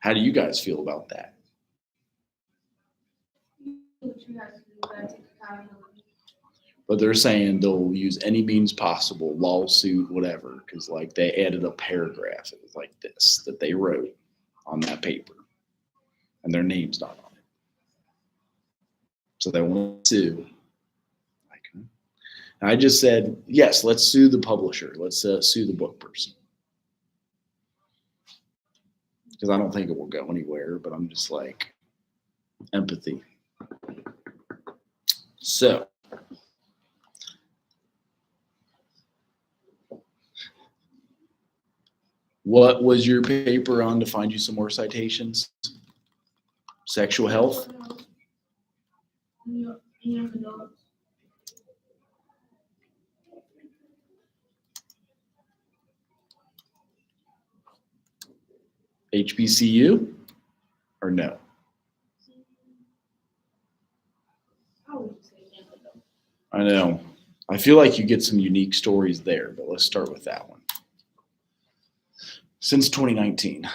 How do you guys feel about that? But they're saying they'll use any means possible, lawsuit, whatever, because like they added a paragraph. It was like this that they wrote on that paper, and their name's not on it. So they want to sue. Like, I just said yes. Let's sue the publisher. Let's sue the book person, because I don't think it will go anywhere. But I'm just like empathy. So. What was your paper on to find you some more citations? Sexual health? HBCU? Or no? I know. I feel like you get some unique stories there, but let's start with that one. Since 2019.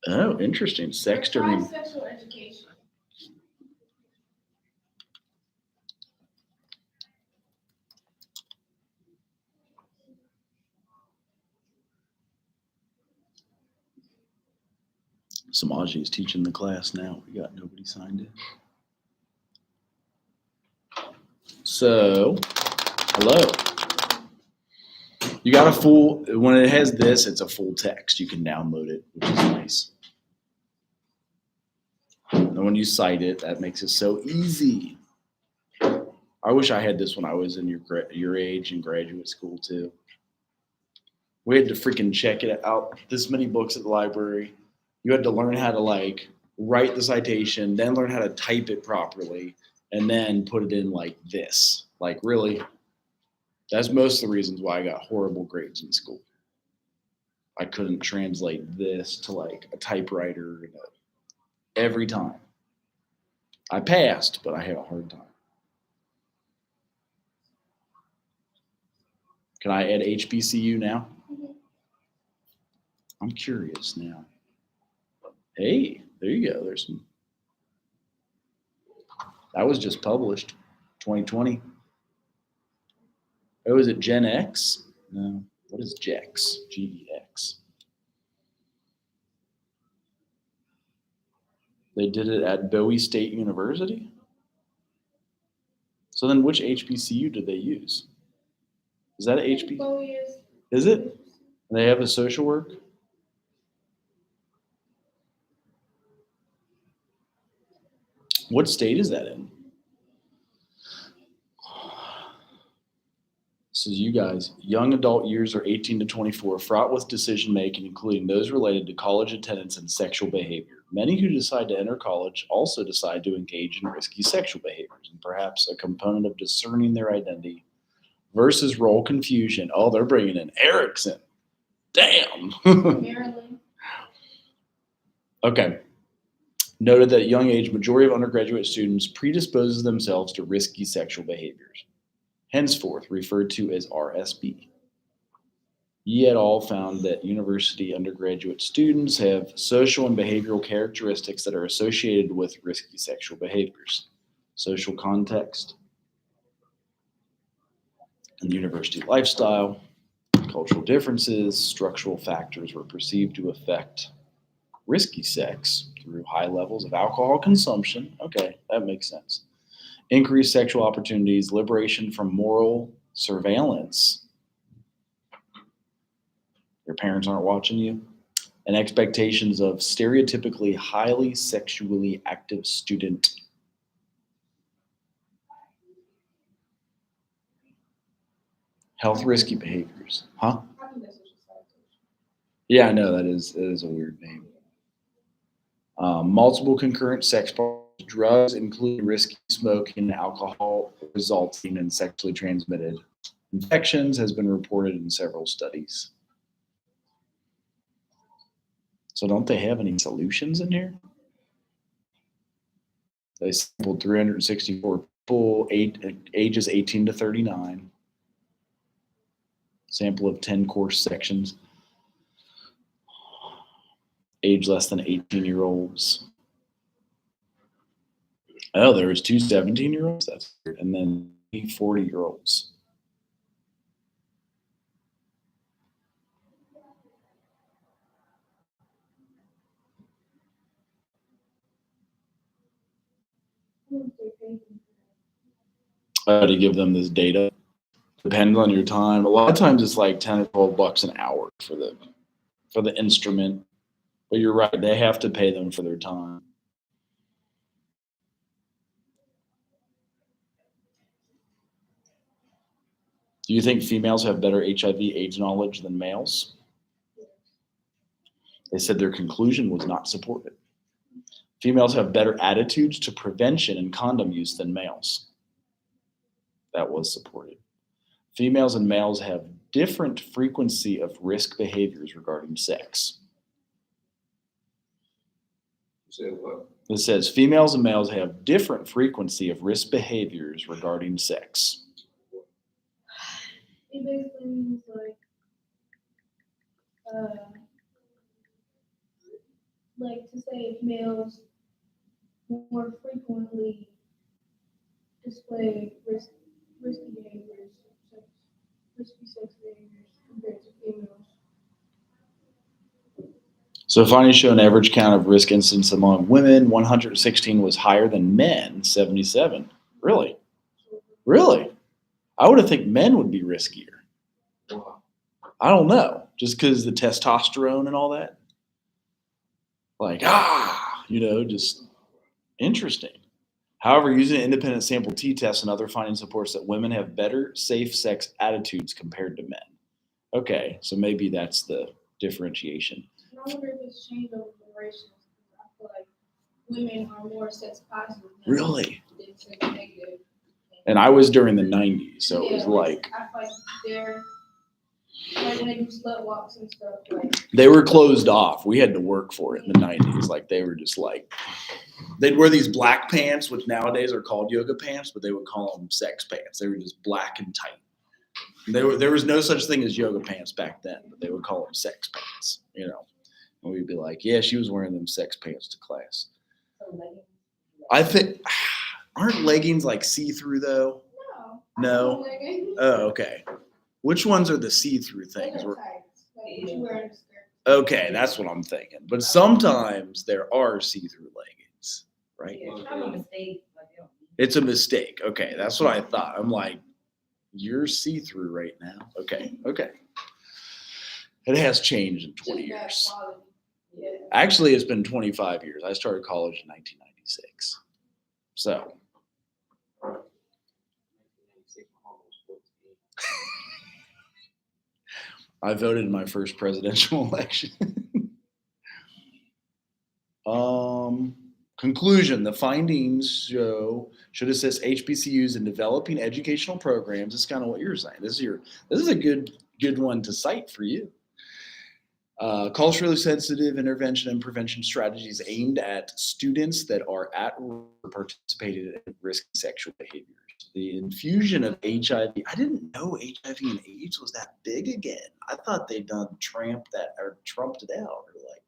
Oh, interesting. Sex during sexual education. Samaji is teaching the class now. We got nobody signed in. So, hello. You got a full, when it has this, it's a full text. You can download it, which is nice. And when you cite it, that makes it so easy. I wish I had this when I was in your age in graduate school too. We had to freaking check it out. This many books at the library. You had to learn how to like write the citation, then learn how to type it properly, and then put it in like this. Like really, that's most of the reasons why I got horrible grades in school. I couldn't translate this to like a typewriter every time. I passed, but I had a hard time. Can I add HBCU now? I'm curious now. Hey, there you go. There's some. That was just published, 2020. Oh, is it Gen X? No. What is GEX? GEX. They did it at Bowie State University? So then which HBCU did they use? Is that an HB? Bowie Is it? They have a social work? What state is that in? This is you guys. Young adult years are 18 to 24, fraught with decision making, including those related to college attendance and sexual behavior. Many who decide to enter college also decide to engage in risky sexual behaviors, and perhaps a component of discerning their identity versus role confusion. Oh, they're bringing in Erickson. Damn. Maryland. Okay. Noted that at a young age, majority of undergraduate students predisposes themselves to risky sexual behaviors, henceforth referred to as RSB. Ye et al. Found that university undergraduate students have social and behavioral characteristics that are associated with risky sexual behaviors. Social context and university lifestyle, cultural differences, structural factors were perceived to affect risky sex through high levels of alcohol consumption. Okay, that makes sense. Increased sexual opportunities, liberation from moral surveillance. Your parents aren't watching you. And expectations of stereotypically highly sexually active student. Health risky behaviors. Huh? Yeah, I know that is a weird name. Multiple concurrent sex partners, drugs, including risky smoking and alcohol, resulting in sexually transmitted infections, has been reported in several studies. So don't they have any solutions in here? They sampled 364 sample ages 18 to 39. Sample of 10 course sections. Age less than 18-year-olds. Oh, there was two 17-year-olds. That's weird. And then 40-year-olds. To give them this data. Depends on your time. A lot of times it's like 10 or 12 bucks an hour for the instrument. But you're right, they have to pay them for their time. Do you think females have better HIV/AIDS knowledge than males? They said their conclusion was not supported. Females have better attitudes to prevention and condom use than males. That was supported. Females and males have different frequency of risk behaviors regarding sex. Say what? It says females and males have different frequency of risk behaviors regarding sex. It basically means like to say if males more frequently display risky behaviors, risky sex behaviors compared to females. So findings show an average count of risk incidents among women, 116 was higher than men, 77. Really? Really? I would have think men would be riskier. Wow. I don't know. Just because the testosterone and all that. Like, just interesting. However, using an independent sample t-test and other findings supports that women have better safe sex attitudes compared to men. Okay, so maybe that's the differentiation. I wonder if it's changed over generations. I feel like women are more sex positive now Really? than sex negative. And I was during the 90s, so it was like I feel like they're like when they do slut walks and stuff. Like they were closed off. We had to work for it in the 90s. Like they were just like they'd wear these black pants, which nowadays are called yoga pants, but they would call them sex pants. They were just black and tight. There was no such thing as yoga pants back then, but they would call them sex pants, And we'd be like, yeah, she was wearing them sex pants to class. I think, aren't leggings like see-through though? No. Oh, okay. Which ones are the see-through things? Those are tights. Like what you wear in the skirt. Okay, that's what I'm thinking. But sometimes there are see-through leggings, right? Yeah, it's kind of a mistake. It's a mistake. Okay, that's what I thought. I'm like, you're see-through right now. Okay. It has changed in 20 Just bad years. quality. Yeah. Actually, it's been 25 years. I started college in 1996. So, I voted in my first presidential election. Conclusion, the findings should assist HBCUs in developing educational programs. This is kind of what you're saying. This is a good one to cite for you. Culturally sensitive intervention and prevention strategies aimed at students that are at risk or participated in risky sexual behaviors. The infusion of HIV. I didn't know HIV and AIDS was that big again. I thought they'd done trumped it out or like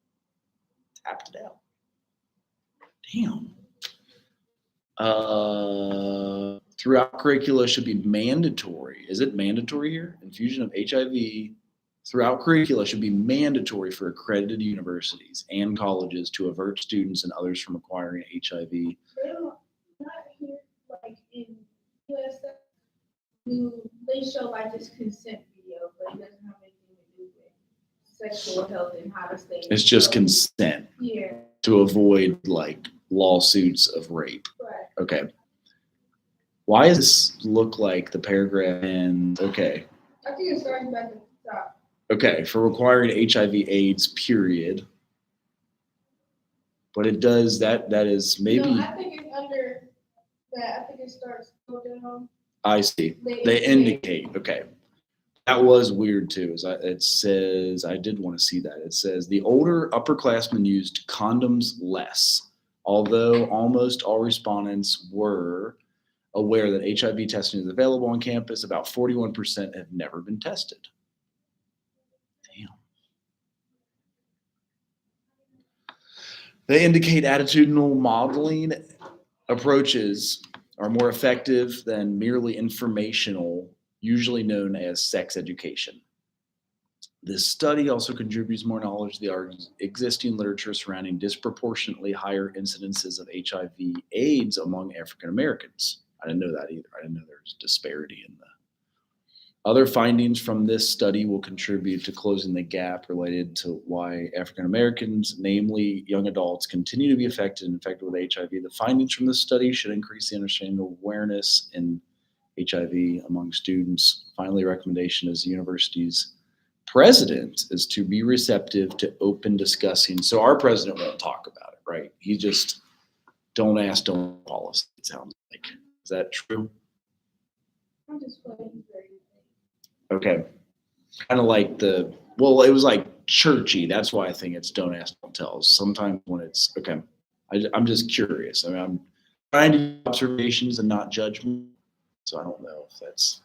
tapped it out. Damn. Throughout curricula should be mandatory. Is it mandatory here? Infusion of HIV throughout curricula should be mandatory for accredited universities and colleges to avert students and others from acquiring HIV. They don't not here like in US. They show like this consent video, but it doesn't have anything to do with sexual health and how to stay. It's just So, consent Yeah, to avoid like lawsuits of rape. right. Okay. Why does this look like the paragraph ends? Okay. I think it starts back at the top. Okay, for requiring HIV/AIDS, period. But it does that is maybe No, I think it's under that. I think it starts go down. I see. They indicate. Okay. That was weird too. It says, I did want to see that. It says the older upperclassmen used condoms less, although almost all respondents were aware that HIV testing is available on campus, about 41% have never been tested. Damn. They indicate attitudinal modeling approaches are more effective than merely informational, usually known as sex education. This study also contributes more knowledge to the existing literature surrounding disproportionately higher incidences of HIV/AIDS among African Americans. I didn't know that either. I didn't know there's disparity in the. Other findings from this study will contribute to closing the gap related to why African Americans, namely young adults, continue to be infected with HIV. The findings from this study should increase the understanding of awareness in HIV among students. Finally, recommendation is the university's president is to be receptive to open discussing. So our president won't talk about it, right? He just don't ask, don't policy, it sounds like. Is that true? I'm just playing very. Okay. Kind of like it was like churchy. That's why I think it's don't ask, don't tell. Sometimes when it's, okay, I'm just curious. I mean, I'm trying to do observations and not judgment. So I don't know if that's.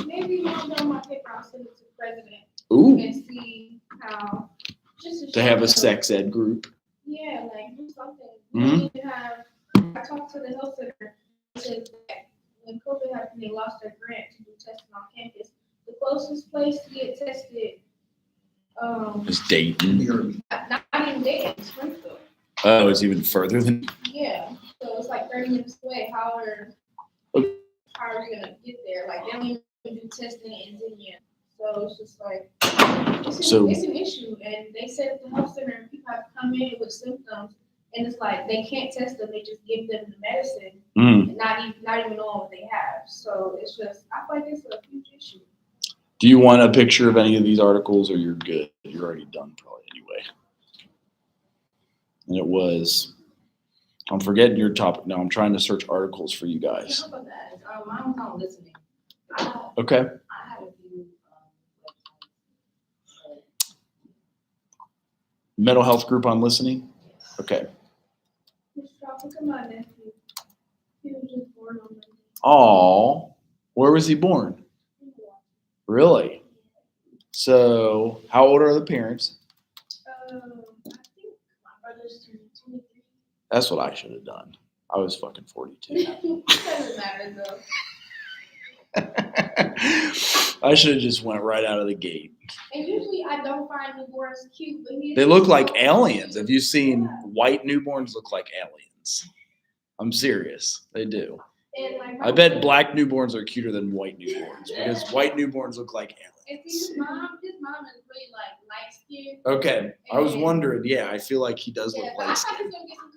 Maybe one of my paper, I'll send it to the president Ooh, and see how, just to have a show sex ed group. Yeah, like do something. Mhm. We have, I talked to the health center, it says that when COVID happened, they lost their grant to do testing on campus. The closest place to get tested, It's Dayton. not even there, it's Springfield. Oh, it's even further than. Yeah, so it's like 30 minutes away. How are you gonna get there? Like they don't even do testing in Virginia. So it's just like, it's an issue. And they said at the health center, and people have come in with symptoms, and it's like they can't test them. They just give them the medicine, and not even knowing what they have. So it's just, I feel like it's a huge issue. Do you want a picture of any of these articles, or you're good? You're already done probably anyway. And it was, I'm forgetting your topic now. I'm trying to search articles for you guys. How about that? Mine's not listening. Okay. I had a few websites. Mental health group on listening? Yes. Okay. Look at my nephew. He was just born on Monday. Aw, where was he born? Really? So, how old are the parents? I think my brother's 23. That's what I should have done. I was fucking 42. It doesn't matter though. I should have just went right out of the gate. And usually I don't find newborns cute, but They look like aliens. Have you seen white newborns look like aliens? I'm serious. They do. And like I bet black newborns are cuter than white newborns because white newborns look like aliens. And see, his mom is really like light skinned. Okay. I was wondering. Yeah, I feel like he does Yeah, look but I light thought he skinned. was gonna get some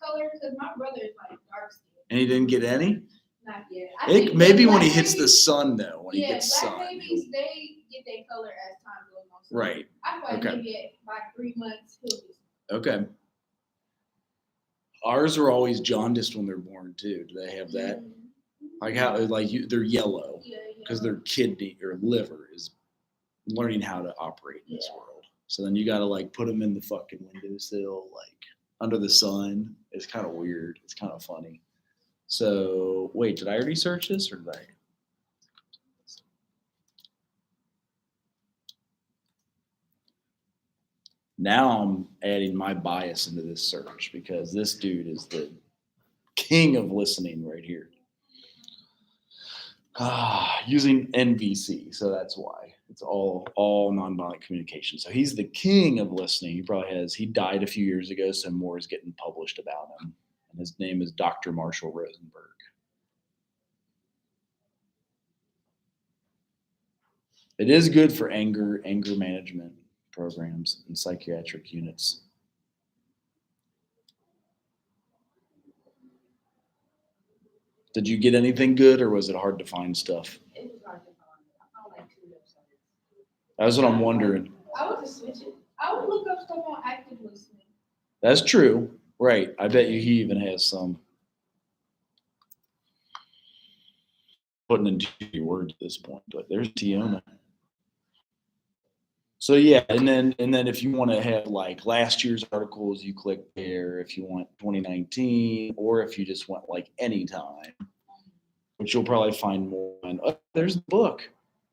color because my brother is like dark skinned. And he didn't get any? Not yet. I think Maybe when black he hits the babies- sun, though. When he yeah, gets black sun. babies they get their color as time goes on. So Right. I feel like Okay. maybe at by 3 months he'll be. Okay. Ours are always jaundiced when they're born too. Do they have that? Like how they're yellow Yeah, because their kidney or liver is learning how to operate in this world. So then you got to like put them in the fucking windowsill, like under the sun. It's kind of weird. It's kind of funny. So wait, did I already search this or did I? Now I'm adding my bias into this search because this dude is the king of listening right here. Using NVC, so that's why it's all nonviolent communication. So he's the king of listening. He died a few years ago, so more is getting published about him. And his name is Dr. Marshall Rosenberg. It is good for anger management programs and psychiatric units. Did you get anything good, or was it hard to find stuff? It was hard to find. I found like 2 websites. That's what I'm wondering. I would just switch it. I would look up stuff on active listening. That's true. Right. I bet you he even has some. Putting into your words at this point, but there's Tiona. So yeah, and then if you want to have like last year's articles, you click there. If you want 2019, or if you just want like any time, which you'll probably find more on. Oh, there's the book.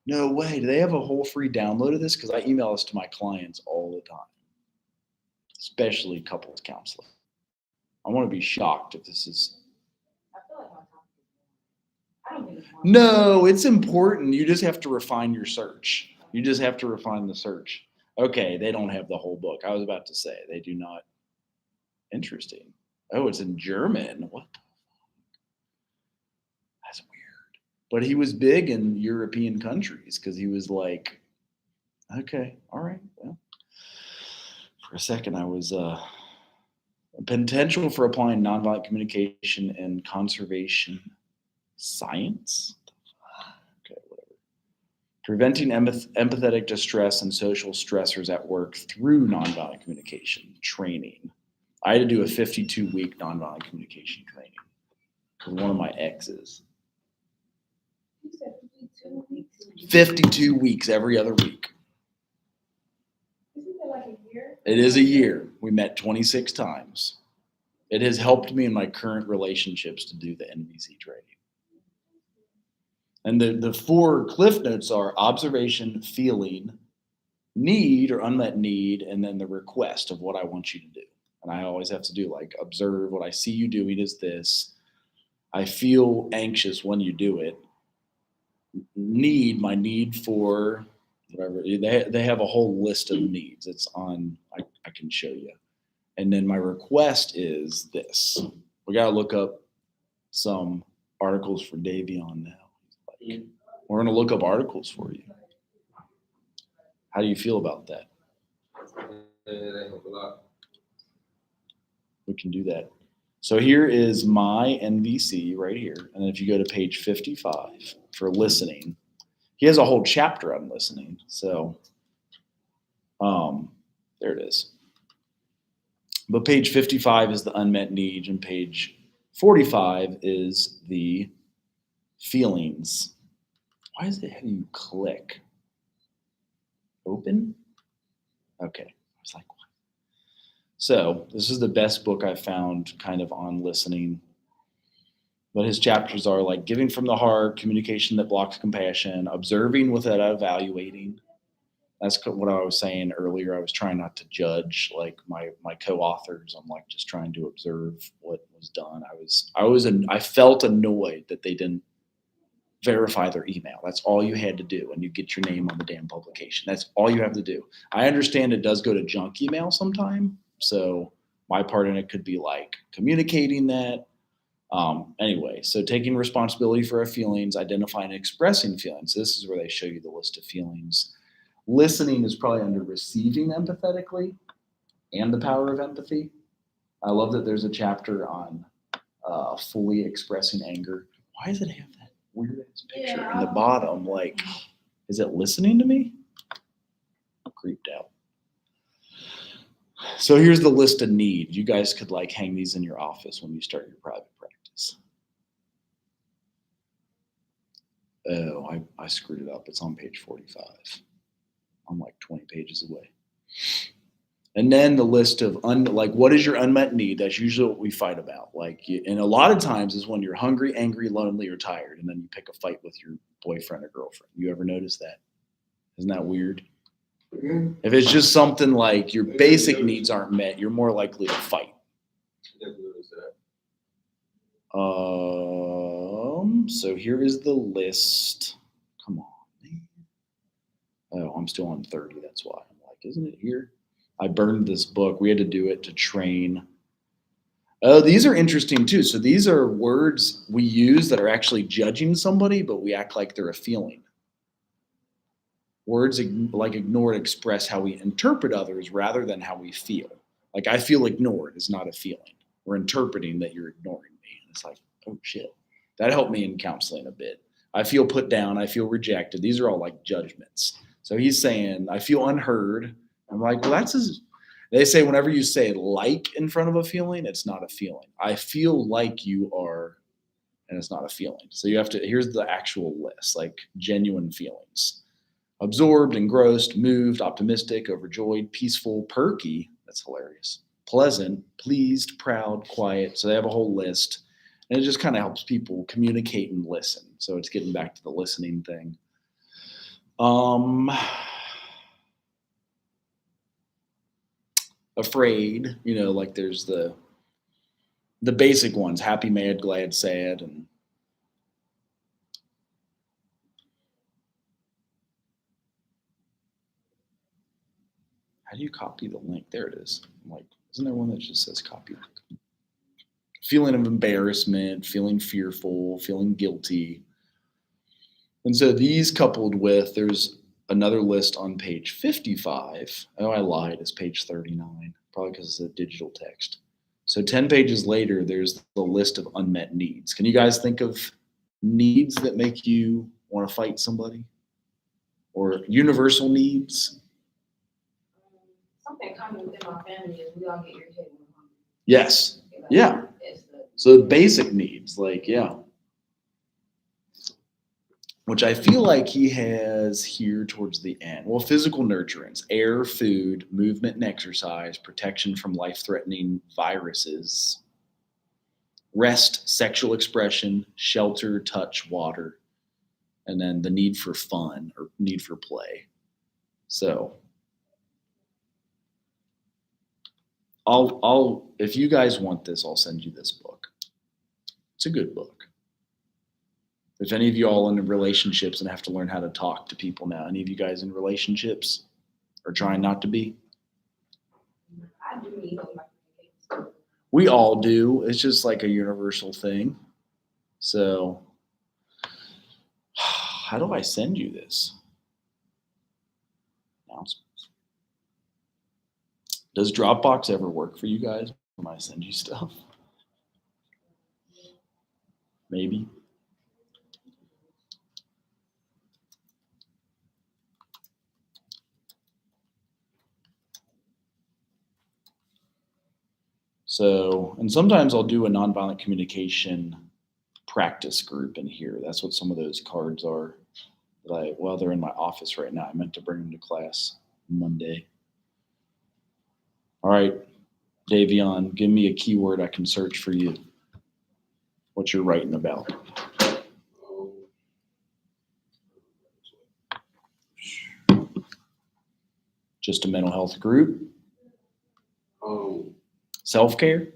No way. Do they have a whole free download of this? Because I email this to my clients all the time, especially couples counseling. I want to be shocked if this is. I feel like my topic is boring. I don't think it's boring. No, it's important. You just have to refine your search. You just have to refine the search. Okay, they don't have the whole book. I was about to say they do not. Interesting. Oh, it's in German. What the fuck? That's weird. But he was big in European countries because he was like, okay, all right. Well, for a second, I was potential for applying nonviolent communication and conservation science. Okay, whatever. Preventing empathetic distress and social stressors at work through nonviolent communication training. I had to do a 52-week nonviolent communication training because one of my exes. You said 52 weeks. 52 weeks every other week. Isn't that like a year? It is a year. We met 26 times. It has helped me in my current relationships to do the NVC training. And the 4 cliff notes are observation, feeling, need or unmet need, and then the request of what I want you to do. And I always have to do like observe what I see you doing is this. I feel anxious when you do it. Need, my need for whatever. They have a whole list of needs. It's on, I can show you. And then my request is this. We got to look up some articles for Davion now. Like, we're going to look up articles for you. How do you feel about that? That help a lot. We can do that. So here is my NVC right here. And then if you go to page 55 for listening, he has a whole chapter on listening. So there it is. But page 55 is the unmet needs, and page 45 is the feelings. Why is it having you click? Open? Okay. I was like, what? So this is the best book I found kind of on listening. But his chapters are like giving from the heart, communication that blocks compassion, observing without evaluating. That's what I was saying earlier. I was trying not to judge like my co-authors. I'm like just trying to observe what was done. I felt annoyed that they didn't verify their email. That's all you had to do, and you get your name on the damn publication. That's all you have to do. I understand it does go to junk email sometime, so my part in it could be like communicating that. Anyway, so taking responsibility for our feelings, identifying and expressing feelings. This is where they show you the list of feelings. Listening is probably under receiving empathetically and the power of empathy. I love that there's a chapter on fully expressing anger. Why does it have that weird ass picture in the bottom? Like, is it listening to me? I'm creeped out. So here's the list of needs. You guys could like hang these in your office when you start your private practice. Oh, I screwed it up. It's on page 45. I'm like 20 pages away. And then the list of like, what is your unmet need? That's usually what we fight about. Like, and a lot of times is when you're hungry, angry, lonely, or tired, and then you pick a fight with your boyfriend or girlfriend. You ever notice that? Isn't that weird? Mm-hmm. If it's just something like your basic needs aren't met, you're more likely to fight. Never noticed that. So here is the list. Come on, man. Oh, I'm still on 30. That's why I'm like, isn't it here? I burned this book. We had to do it to train. Oh, these are interesting too. So these are words we use that are actually judging somebody, but we act like they're a feeling. Words like ignored express how we interpret others rather than how we feel. Like I feel ignored is not a feeling. We're interpreting that you're ignoring me. And it's like, oh shit. That helped me in counseling a bit. I feel put down. I feel rejected. These are all like judgments. So he's saying, I feel unheard. I'm like, well, they say whenever you say like in front of a feeling, it's not a feeling. I feel like you are, and it's not a feeling. So you have to, here's the actual list, like genuine feelings. Absorbed, engrossed, moved, optimistic, overjoyed, peaceful, perky. That's hilarious. Pleasant, pleased, proud, quiet. So they have a whole list. And it just kind of helps people communicate and listen. So it's getting back to the listening thing. Afraid, like there's the basic ones, happy, mad, glad, sad, and how do you copy the link? There it is. I'm like, isn't there one that just says copy link? Feeling of embarrassment, feeling fearful, feeling guilty. And so these coupled with, there's another list on page 55. Oh, I lied, it's page 39, probably because it's a digital text. So 10 pages later, there's the list of unmet needs. Can you guys think of needs that make you want to fight somebody? Or universal needs? Something common within my family is we all get irritated when we're hungry. Yes. Like, Yeah. It's the, So basic needs, like, yeah. Which I feel like he has here towards the end. Well, physical nurturance, air, food, movement and exercise, protection from life-threatening viruses, rest, sexual expression, shelter, touch, water, and then the need for fun or need for play. So I'll if you guys want this, I'll send you this book. It's a good book. If any of you all in relationships and have to learn how to talk to people now, any of you guys in relationships or trying not to be? I do need those microphone. We all do. It's just like a universal thing. So how do I send you this? Announcements. Does Dropbox ever work for you guys when I send you stuff? Maybe. So, and sometimes I'll do a nonviolent communication practice group in here. That's what some of those cards are. Well, they're in my office right now. I meant to bring them to class Monday. All right, Davion, give me a keyword I can search for you. What you're writing about. Just a mental health group? Self-care?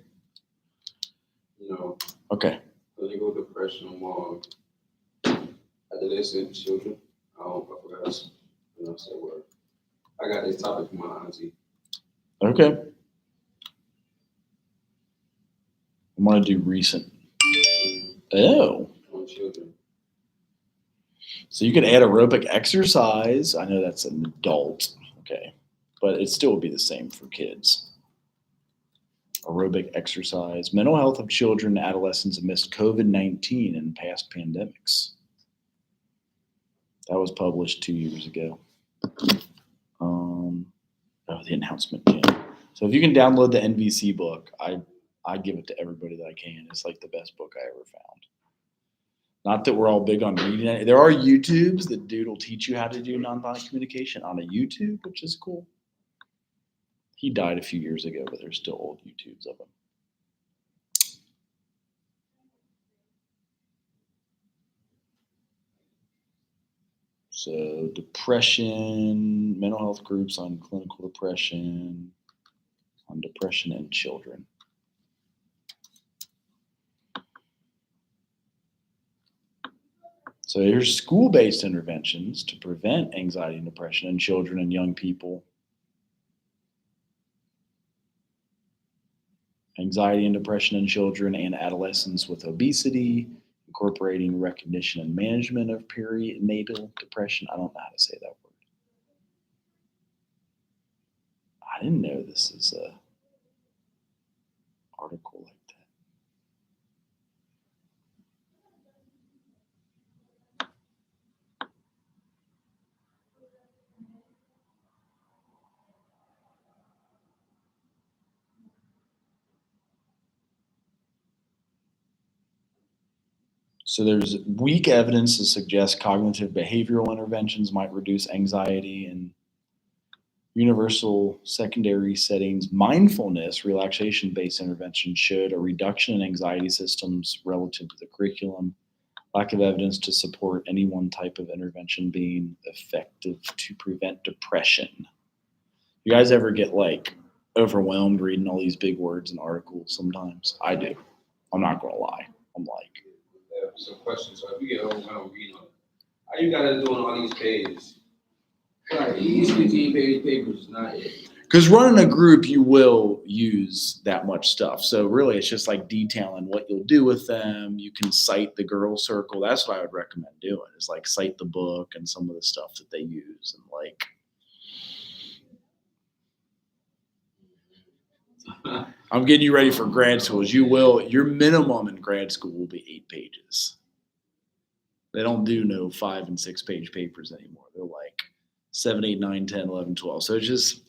No, Okay. clinical depression among adolescent children. I forgot to pronounce that word. I got this topic from my auntie. Okay. I want to do recent. Oh. On children. So you could add aerobic exercise. I know that's an adult. Okay. But it still would be the same for kids. Aerobic exercise, mental health of children and adolescents amidst COVID-19 and past pandemics. That was published 2 years ago. The announcement came. So if you can download the NVC book, I give it to everybody that I can. It's like the best book I ever found. Not that we're all big on reading it. There are YouTubes that dude will teach you how to do nonviolent communication on a YouTube, which is cool. He died a few years ago, but there's still old YouTubes of him. So depression, mental health groups on clinical depression, on depression in children. So here's school-based interventions to prevent anxiety and depression in children and young people. Anxiety and depression in children and adolescents with obesity, incorporating recognition and management of perinatal depression. I don't know how to say that word. I didn't know this is a article like that. So there's weak evidence to suggest cognitive behavioral interventions might reduce anxiety in universal secondary settings. Mindfulness, relaxation-based intervention showed a reduction in anxiety systems relative to the curriculum. Lack of evidence to support any one type of intervention being effective to prevent depression. You guys ever get like overwhelmed reading all these big words and articles sometimes? I do. I'm not gonna lie. I'm like, Some questions. So if you get overwhelmed reading on it, how you guys doing all these pages? Like these 15-page papers is not it. because running a group, you will use that much stuff. So really, it's just like detailing what you'll do with them. You can cite the girl circle. That's what I would recommend doing. Is like cite the book and some of the stuff that they use, and like I'm getting you ready for grad schools. Your minimum in grad school will be 8 pages. They don't do no 5 and 6 page papers anymore. They're like 7, 8, 9, 10, 11, 12. So it's just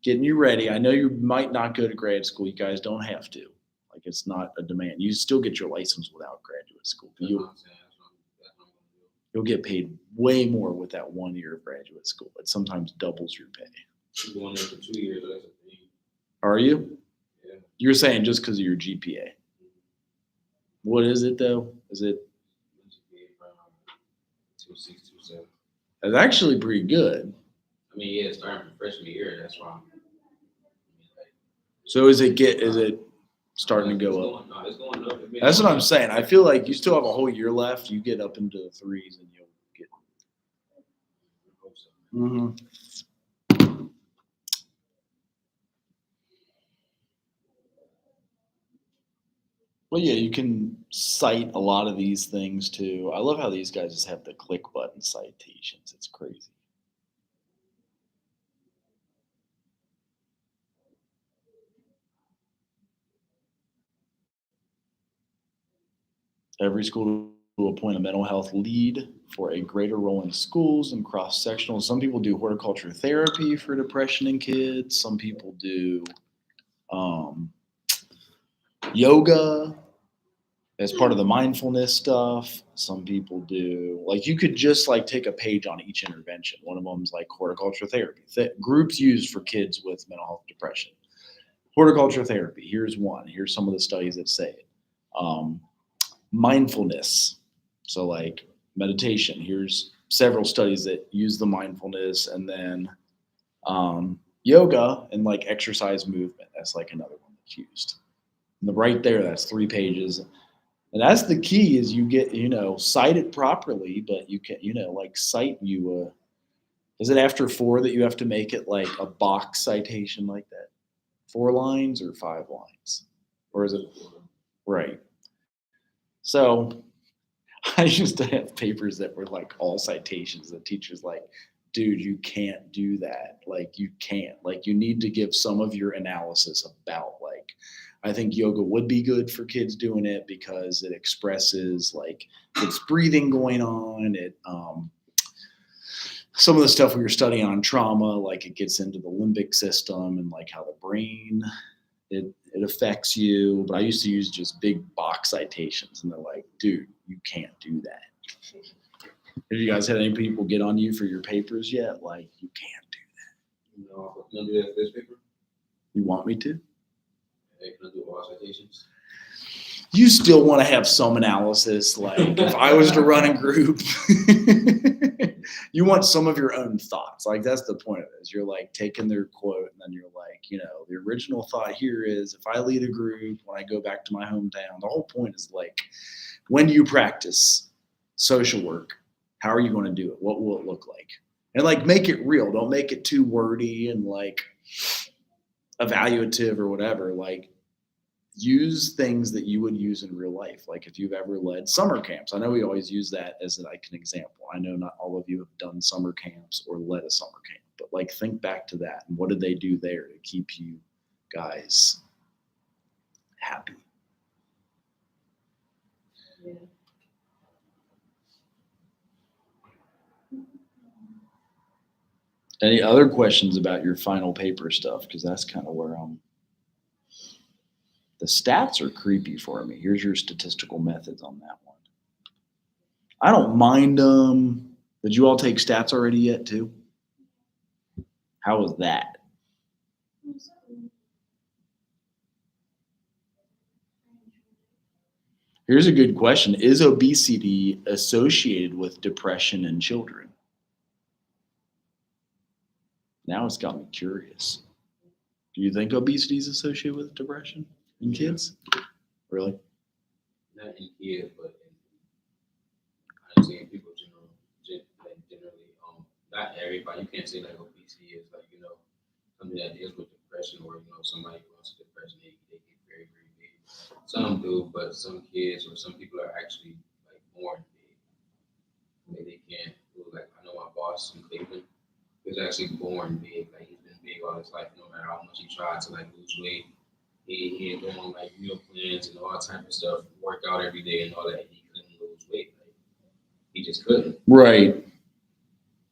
getting you ready. I know you might not go to grad school. You guys don't have to. Like it's not a demand. You still get your license without graduate school. But you'll get paid way more with that 1 year of graduate school. It sometimes doubles your pay. I'm going there for 2 years. That's a thing. Are you? Yeah. You're saying just because of your GPA. What is it though? Is it? 2.6, 2.7. It's actually pretty good. I mean, yeah, starting from freshman year. That's why. So is it starting to go up? No, it's going up. That's what I'm saying. I feel like you still have a whole year left. You get up into the 3s and you'll get. Mm-hmm. Well, yeah, you can cite a lot of these things too. I love how these guys just have the click button citations. It's crazy. Every school will appoint a mental health lead for a greater role in schools and cross-sectional. Some people do horticulture therapy for depression in kids. Some people do yoga as part of the mindfulness stuff. Some people do, like, you could just like take a page on each intervention. One of them is like horticulture therapy. Groups used for kids with mental health depression. Horticulture therapy, here's one. Here's some of the studies that say it. Mindfulness, so like meditation, here's several studies that use the mindfulness, and then yoga and like exercise movement, that's like another one that's used. And right there, that's 3 pages. And that's the key, is you get, cite it properly, but you can, like cite you, is it after 4 that you have to make it like a box citation like that? 4 lines or 5 lines? Or is it, right. So I used to have papers that were like all citations. The teacher's like, dude, you can't do that. Like, you can't. Like, you need to give some of your analysis about, like, I think yoga would be good for kids doing it because it expresses, like, it's breathing going on. It, some of the stuff we were studying on trauma, like it gets into the limbic system and like how the brain, it affects you. But I used to use just big box citations, and they're like, dude, you can't do that. Have you guys had any people get on you for your papers yet? Like, you can't do that. No, I'm gonna do that for this paper. You want me to? Hey, can I do all citations? You still want to have some analysis. Like, if I was to run a group, you want some of your own thoughts. Like, that's the point of it, is you're like taking their quote, and then you're like, the original thought here is, if I lead a group, when I go back to my hometown, the whole point is like, when do you practice social work? How are you going to do it? What will it look like? And like, make it real. Don't make it too wordy and like evaluative or whatever. Like, use things that you would use in real life. Like, if you've ever led summer camps, I know we always use that as like an example. I know not all of you have done summer camps or led a summer camp, but like, think back to that. And what did they do there to keep you guys happy? Yeah. Any other questions about your final paper stuff? Because that's kind of where the stats are creepy for me. Here's your statistical methods on that one. I don't mind them. Did you all take stats already yet too? How was that? Here's a good question. Is obesity associated with depression in children? Now it's got me curious. Do you think obesity is associated with depression in kids? Really? Not in kids, but I'm saying people generally, not everybody. You can't say like obesity is like, something that deals with depression or, somebody who wants depression, they get very, very big. Some do, but some kids or some people are actually like born big. They can't do, like, I know my boss in Cleveland, he was actually born big. Like, he's been big all his life, no matter how much he tried to like lose weight. He ain't doing like meal plans and all type of stuff, work out every day and all that. He couldn't lose weight. Like, he just couldn't. Right.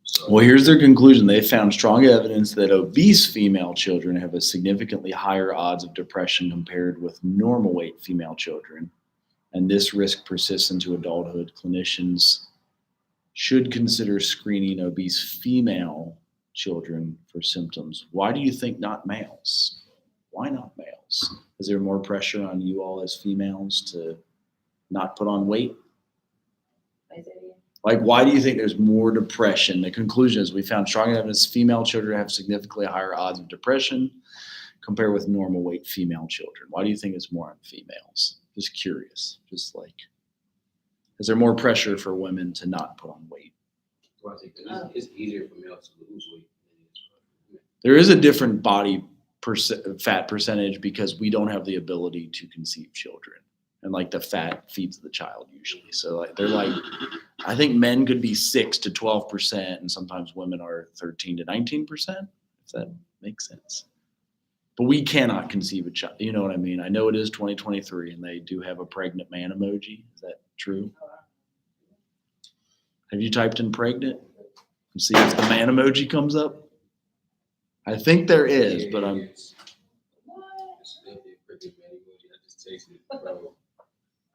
So, Well, here's their conclusion. They found strong evidence that obese female children have a significantly higher odds of depression compared with normal weight female children. And this risk persists into adulthood. Clinicians should consider screening obese female children for symptoms. Why do you think not males? Why not males? Is there more pressure on you all as females to not put on weight? Like, why do you think there's more depression? The conclusion is we found strong evidence female children have significantly higher odds of depression compared with normal weight female children. Why do you think it's more on females? Just curious. Just like, is there more pressure for women to not put on weight? I think it's easier for males to lose weight than it is for women. There is a different body fat percentage because we don't have the ability to conceive children. And like the fat feeds the child usually. So like they're like, I think men could be 6 to 12%, and sometimes women are 13 to 19%, if that makes sense. But we cannot conceive a child. You know what I mean? I know it is 2023 and they do have a pregnant man emoji. Is that true? Have you typed in pregnant and see if the man emoji comes up? I think there is, but I'm. It's definitely a pretty bad emoji. I just tasted it, bro.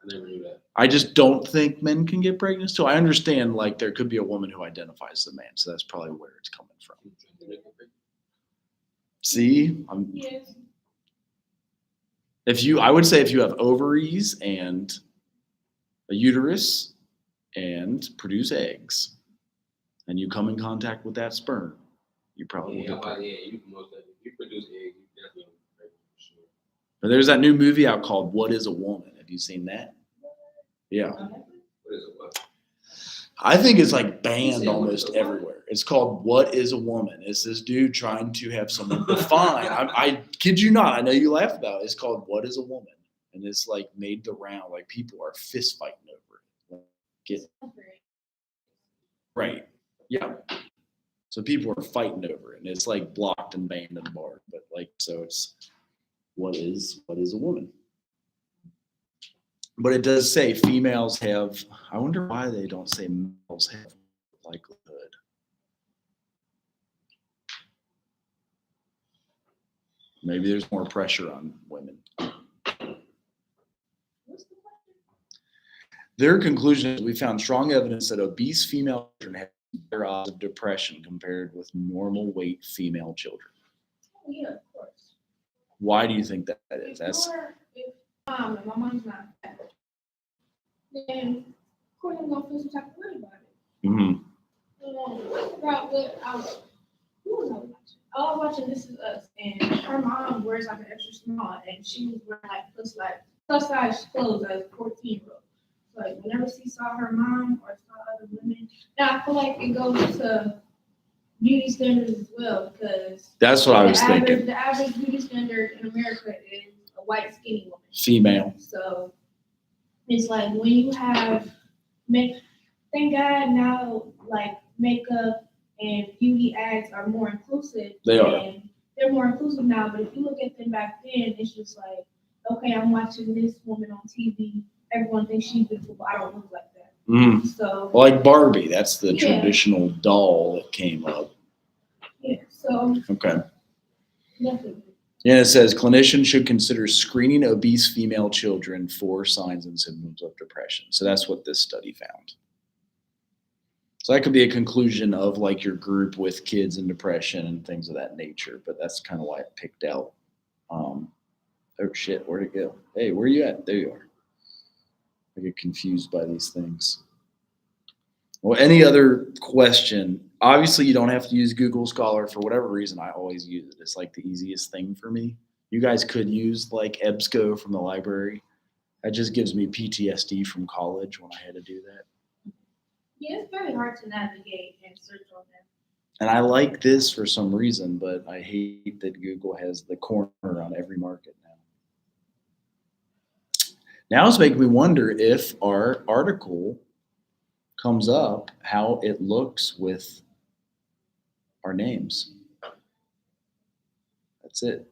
I never knew that. I just don't think men can get pregnant. So I understand like there could be a woman who identifies as a man. So that's probably where it's coming from. See, Yes. I would say if you have ovaries and a uterus and produce eggs and you come in contact with that sperm, you probably will get pregnant. You can most definitely. If you produce eggs, you definitely will be pregnant for sure. But there's that new movie out called What is a Woman? Have you seen that? Yeah. What is it? What? I think it's like banned almost everywhere. It's called What is a Woman? It's this dude trying to have someone define. I kid you not. I know you laugh about it. It's called What is a Woman? And it's like made the round. Like people are fist fighting over it. Right. Yeah. So people are fighting over it. And it's like blocked and banned and barred. But like, so it's what is a woman? But it does say females have, I wonder why they don't say males have likelihood. Maybe there's more pressure on women. Their conclusion is we found strong evidence that obese female children have higher odds of depression compared with normal weight female children. Yeah, of course. Why do you think that is? That's If and my mom's not fat, then of course I'm gonna feel some type of way about it. mhm. I forgot what who was I watching? I was watching This Is Us, and her mom wears like an extra small, and she was wearing like plus size clothes as a 14-year-old. So like whenever she saw her mom or saw other women, now I feel like it goes to beauty standards as well, because That's what I was thinking. The average beauty standard in America is a white skinny woman. Female. So it's like when you have thank God now like makeup and beauty ads are more inclusive. They are. And they're more inclusive now, but if you look at them back then, it's just like, okay, I'm watching this woman on TV. Everyone thinks she's beautiful, but I don't look like that. Mm. So Like Barbie, that's the Yeah. traditional doll that came up. yeah, so Okay. definitely. And it says clinicians should consider screening obese female children for signs and symptoms of depression. So that's what this study found. So that could be a conclusion of like your group with kids and depression and things of that nature. But that's kind of why I picked out. Oh shit, where'd it go? Hey, where are you at? There you are. I get confused by these things. Well, any other question? Obviously, you don't have to use Google Scholar for whatever reason. I always use it. It's like the easiest thing for me. You guys could use like EBSCO from the library. That just gives me PTSD from college when I had to do that. Yeah, it's very hard to navigate and search on them. And I like this for some reason, but I hate that Google has the corner on every market now. Now it's making me wonder if our article comes up, how it looks with our names. That's it.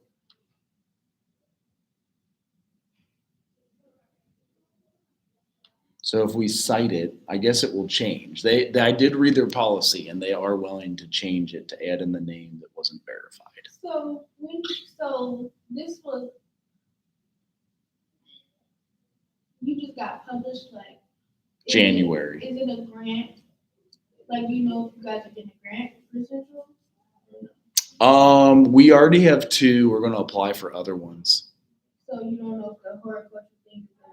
So if we cite it, I guess it will change. I did read their policy, and they are willing to change it to add in the name that wasn't verified. So this was, you just got published like January. Is it a grant? Like, do you know if you guys are getting a grant for Central? We already have 2. We're going to apply for other ones. So you don't know if the horticulture thing is gonna.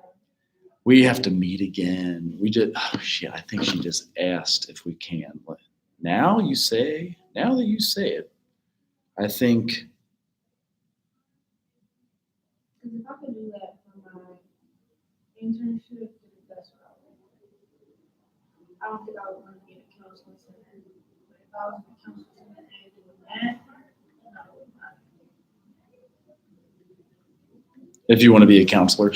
We have to meet again. I think she just asked if we can. Now that you say it, I think. Because if I could do that for my internship, that's what I would do. I don't think I would want to be in a counseling center. But if I was in a counseling center and doing that, then I would not. If you want to be a counselor.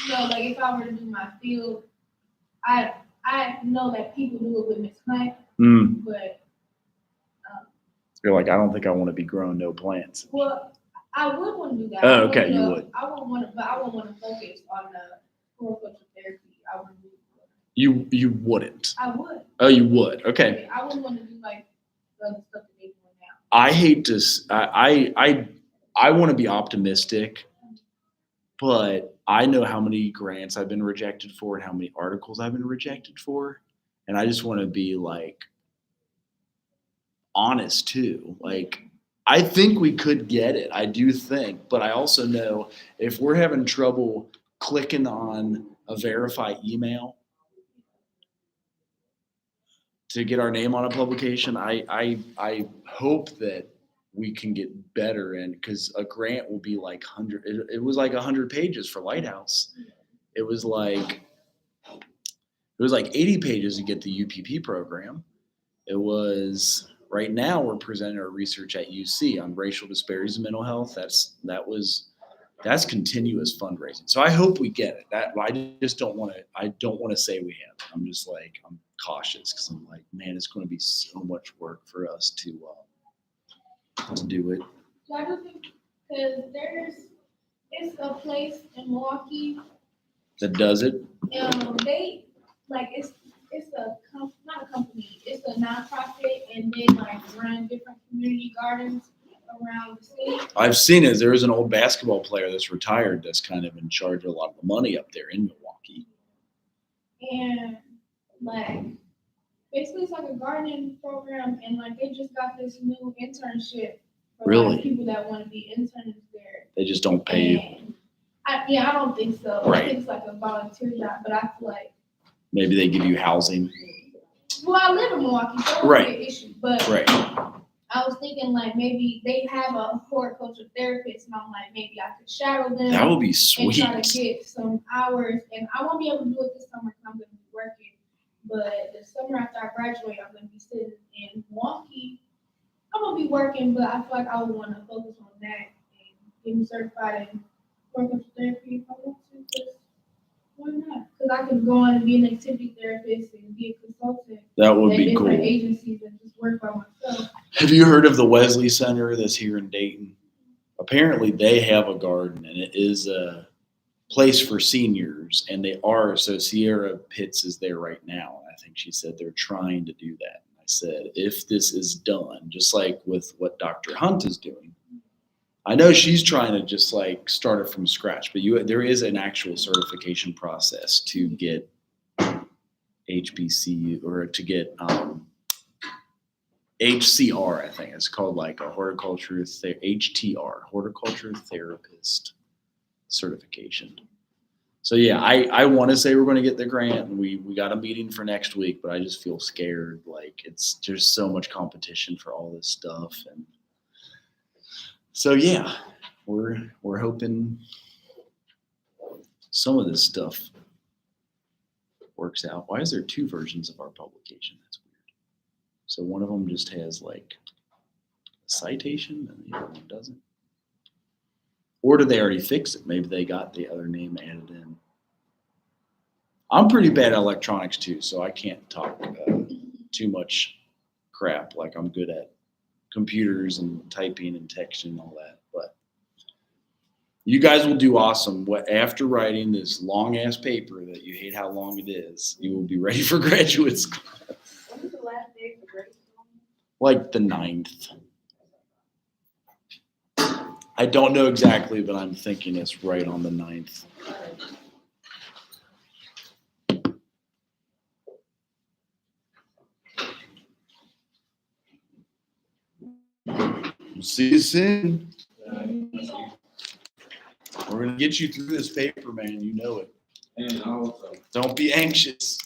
No, like if I were to do my field, I know that people do it with Miss Hunt, but You're like, I don't think I want to be growing no plants. well, I would want to do that. Oh, okay, you would. I would want to, but I would want to focus on the horticulture therapy. I would do. You wouldn't. I would. Oh, you would. Okay. I wouldn't want to do like the other stuff that they doing now. I hate to. I want to be optimistic, but I know how many grants I've been rejected for and how many articles I've been rejected for, and I just want to be like honest too. Like, I think we could get it. I do think, but I also know if we're having trouble clicking on a verify email to get our name on a publication, I hope that we can get better in, because a grant will be like 100. It was like 100 pages for Lighthouse. It was like 80 pages to get the UPP program. It was. Right now, we're presenting our research at UC on racial disparities in mental health. That's continuous fundraising. So I hope we get it. I just don't want to. I don't want to say we have. I'm just like, I'm cautious because I'm like, man, it's going to be so much work for us to do it. So I do think because it's a place in Milwaukee. That does it. They like it's not a company. It's a nonprofit, and they like run different community gardens around the city. I've seen it. There is an old basketball player that's retired that's kind of in charge of a lot of the money up there in Milwaukee. And like basically it's like a gardening program, and like they just got this new internship for Really? like, people that want to be interns there. They just don't pay you. And I don't think so. Right. I think it's like a volunteer job, but I feel like Maybe they give you housing. well, I live in Milwaukee, so it won't Right. be an issue. But Right. I was thinking like maybe they have a horticulture therapist, and I'm like maybe I could shadow them. That would be And sweet. try to get some hours, and I won't be able to do it this summer because I'm going to be working. But the summer after I graduate, I'm going to be sitting in Milwaukee. I'm going to be working, but I feel like I would want to focus on that and get me certified in horticulture therapy if I want to. 'Cause why not? Because I can go on and be an activity therapist and be a consultant That would at be cool. different agencies and just work by myself. Have you heard of the Wesley Center that's here in Dayton? Apparently they have a garden, and it is a place for seniors, and they are. So Sierra Pitts is there right now. And I think she said they're trying to do that. And I said, if this is done, just like with what Dr. Hunt is doing, I know she's trying to just like start it from scratch, but there is an actual certification process to get HBCU or to get HCR, I think it's called, like a HTR, horticulture therapist certification. So yeah, I want to say we're going to get the grant, and we got a meeting for next week, but I just feel scared. Like it's there's so much competition for all this stuff, and so yeah, we're hoping some of this stuff works out. Why is there two versions of our publication? That's weird. So one of them just has like a citation and the other one doesn't. Or did they already fix it? Maybe they got the other name added in. I'm pretty bad at electronics too, so I can't talk too much crap. Like I'm good at computers and typing and texting and all that. But you guys will do awesome. After writing this long ass paper that you hate how long it is, you will be ready for graduate school. When was the last day for grade school? Like the 9th. I don't know exactly, but I'm thinking it's right on the 9th. We'll see you soon. We're gonna get you through this paper, man. You know it. And also, Don't be anxious.